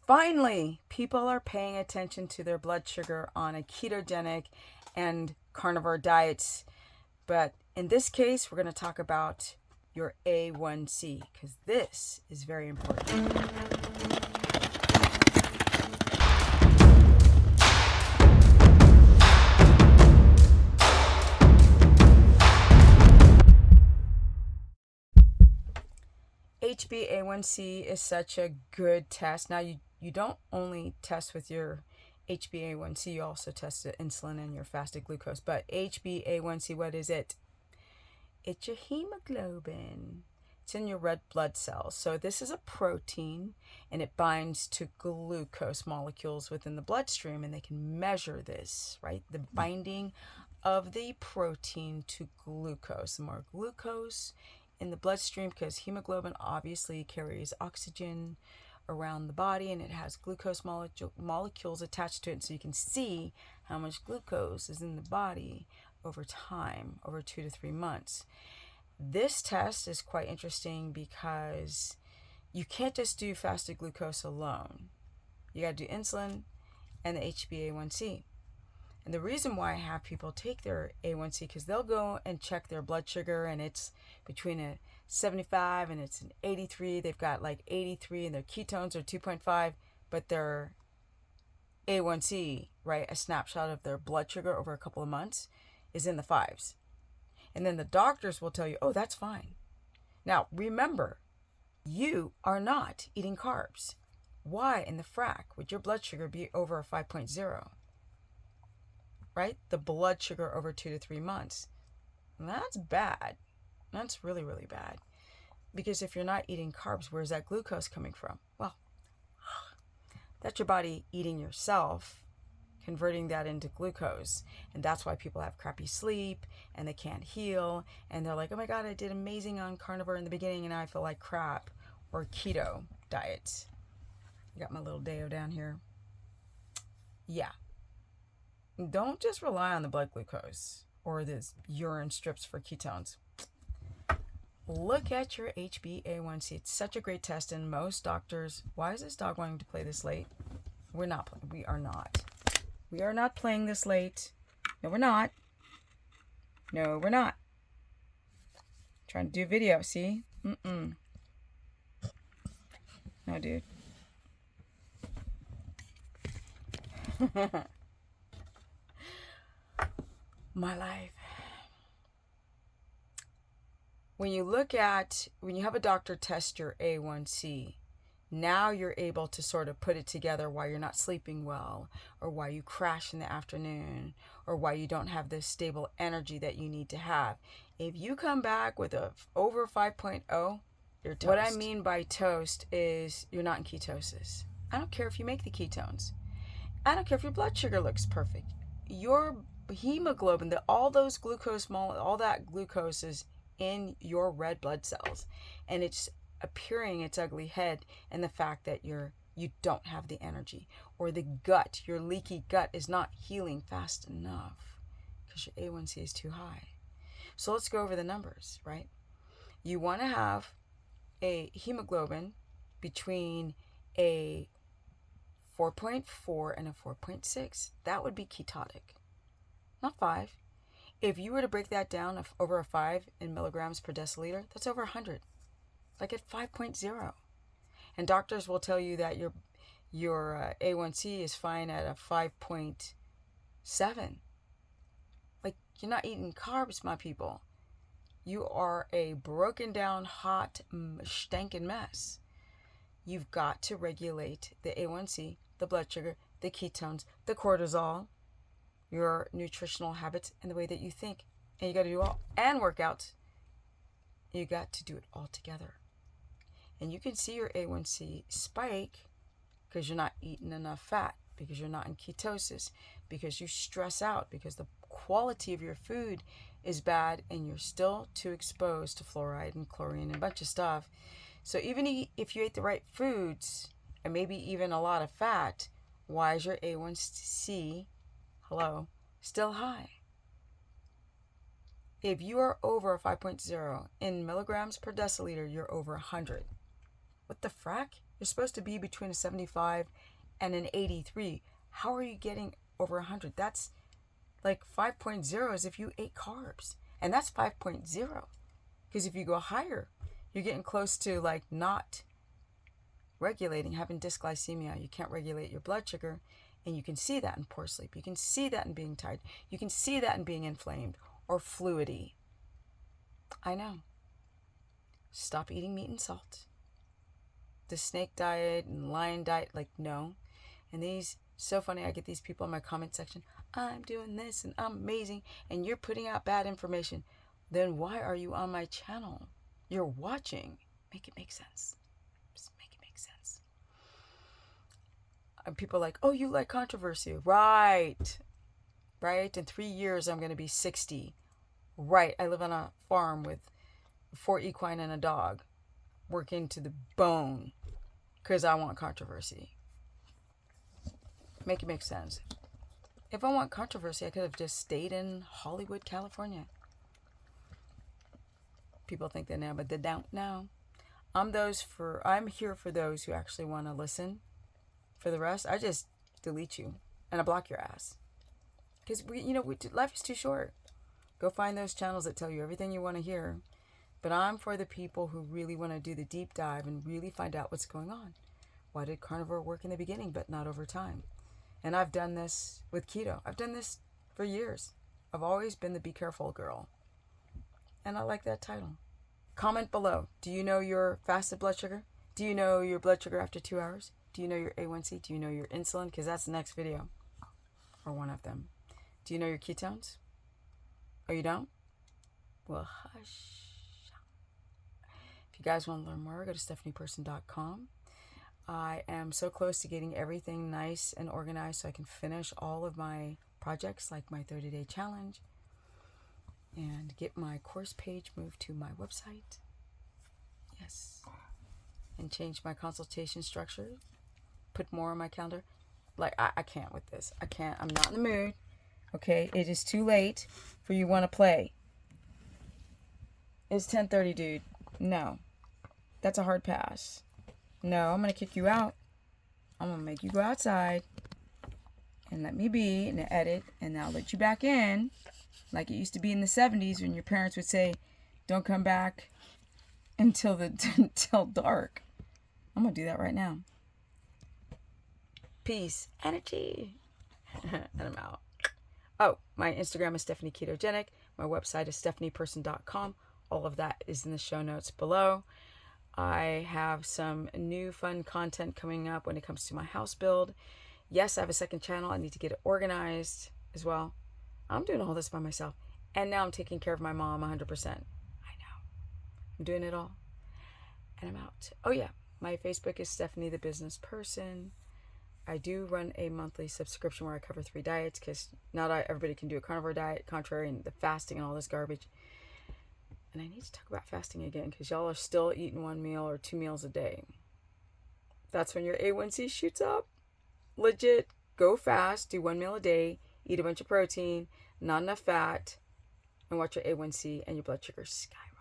Finally, people are paying attention to their blood sugar on a ketogenic and carnivore diets. But in this case, we're going to talk about your A1C because this is very important. HbA1c is such a good test. Now, you don't only test with your HbA1c, you also test the insulin and your fasted glucose. But HbA1c, what is it? It's your hemoglobin. It's in your red blood cells. So this is a protein, and it binds to glucose molecules within the bloodstream, and they can measure this, right? The binding of the protein to glucose. The more glucose in the bloodstream, because hemoglobin obviously carries oxygen around the body, and it has glucose molecules attached to it, so you can see how much glucose is in the body over time, over 2 to 3 months. This test is quite interesting because you can't just do fasted glucose alone. You got to do insulin and the HbA1c. And the reason why I have people take their A1C, because they'll go and check their blood sugar and it's between a 75 and it's an 83. They've got like 83 and their ketones are 2.5, but their A1C, right, a snapshot of their blood sugar over a couple of months is in the 5s. And then the doctors will tell you, oh, that's fine. Now, remember, you are not eating carbs. Why in the frack would your blood sugar be over a 5.0? Right? The blood sugar over 2 to 3 months. And that's bad. That's really, really bad. Because if you're not eating carbs, where's that glucose coming from? Well, that's your body eating yourself, converting that into glucose. And that's why people have crappy sleep and they can't heal. And they're like, oh my God, I did amazing on carnivore in the beginning and now I feel like crap. Or keto diets. I got my little Deo down here. Yeah. Don't just rely on the blood glucose or the urine strips for ketones. Look at your HbA1c. It's such a great test, and most doctors... Why is this dog wanting to play this late? We're not playing. We are not. We are not playing this late. No, we're not. No, we're not. Trying to do video, see? No, dude. My life. When you have a doctor test your A1C, now you're able to sort of put it together why you're not sleeping well, or why you crash in the afternoon, or why you don't have the stable energy that you need to have. If you come back with a over 5.0, you're toast. What I mean by toast is you're not in ketosis. I don't care if you make the ketones. I don't care if your blood sugar looks perfect. Your hemoglobin, all those glucose, all that glucose is in your red blood cells, and it's appearing its ugly head in the fact that you don't have the energy, or the gut, your leaky gut is not healing fast enough because your A1C is too high. So let's go over the numbers, right? You want to have a hemoglobin between a 4.4 and a 4.6. That would be ketotic, not 5. If you were to break that down over a 5 in milligrams per deciliter, that's over 100, like at 5.0. And doctors will tell you that your A1C is fine at a 5.7. Like, you're not eating carbs, my people. You are a broken down, hot, stinking mess. You've got to regulate the A1C, the blood sugar, the ketones, the cortisol, your nutritional habits, and the way that you think. And you got to do all, and workouts. You got to do it all together. And you can see your A1C spike because you're not eating enough fat, because you're not in ketosis, because you stress out, because the quality of your food is bad and you're still too exposed to fluoride and chlorine and a bunch of stuff. So even if you ate the right foods and maybe even a lot of fat, why is your A1C still high? If you are over a 5.0 in milligrams per deciliter, you're over 100. What the frack? You're supposed to be between a 75 and an 83. How are you getting over 100? That's like 5.0 is if you ate carbs. And that's 5.0. Because if you go higher, you're getting close to like not regulating, having dysglycemia. You can't regulate your blood sugar. And you can see that in poor sleep. You can see that in being tired. You can see that in being inflamed or fluidy. I know. Stop eating meat and salt. The snake diet and lion diet, like, no. And these, so funny, I get these people in my comment section, I'm doing this and I'm amazing, and you're putting out bad information. Then why are you on my channel? You're watching. Make it make sense. Just make it make sense. And people are like, oh, you like controversy. Right. Right? In 3 years, I'm going to be 60. Right. I live on a farm with 4 equine and a dog, working to the bone because I want controversy. Make it make sense. If I want controversy, I could have just stayed in Hollywood, California. People think they know, but they don't know. I'm here for those who actually want to listen. For the rest, I just delete you and I block your ass. Because life is too short. Go find those channels that tell you everything you want to hear. But I'm for the people who really want to do the deep dive and really find out what's going on. Why did carnivore work in the beginning but not over time? And I've done this with keto. I've done this for years. I've always been the be careful girl. And I like that title. Comment below. Do you know your fasted blood sugar? Do you know your blood sugar after 2 hours? Do you know your A1C? Do you know your insulin? Because that's the next video. Or one of them. Do you know your ketones? Oh, you don't? Well, hush. If you guys want to learn more, go to stephanieperson.com. I am so close to getting everything nice and organized so I can finish all of my projects, like my 30-day challenge, and get my course page moved to my website. Yes. And change my consultation structure. Put more on my calendar. Like, I can't with this. I can't. I'm not in the mood. Okay? It is too late for you want to play. It's 10:30, dude. No. That's a hard pass. No, I'm going to kick you out. I'm going to make you go outside and let me be and edit, and I'll let you back in like it used to be in the 70s when your parents would say, don't come back until dark. I'm going to do that right now. Peace. Energy. And I'm out. Oh, my Instagram is Stephanie Ketogenic. My website is stephanieperson.com. All of that is in the show notes below. I have some new fun content coming up when it comes to my house build. Yes, I have a second channel. I need to get it organized as well. I'm doing all this by myself. And now I'm taking care of my mom 100%. I know. I'm doing it all. And I'm out. Oh yeah, my Facebook is Stephanie the Business Person. I do run a monthly subscription where I cover 3 diets because not everybody can do a carnivore diet, contrary and the fasting and all this garbage. And I need to talk about fasting again because y'all are still eating 1 meal or 2 meals a day. That's when your A1C shoots up. Legit, go fast, do 1 meal a day, eat a bunch of protein, not enough fat, and watch your A1C and your blood sugar skyrocket.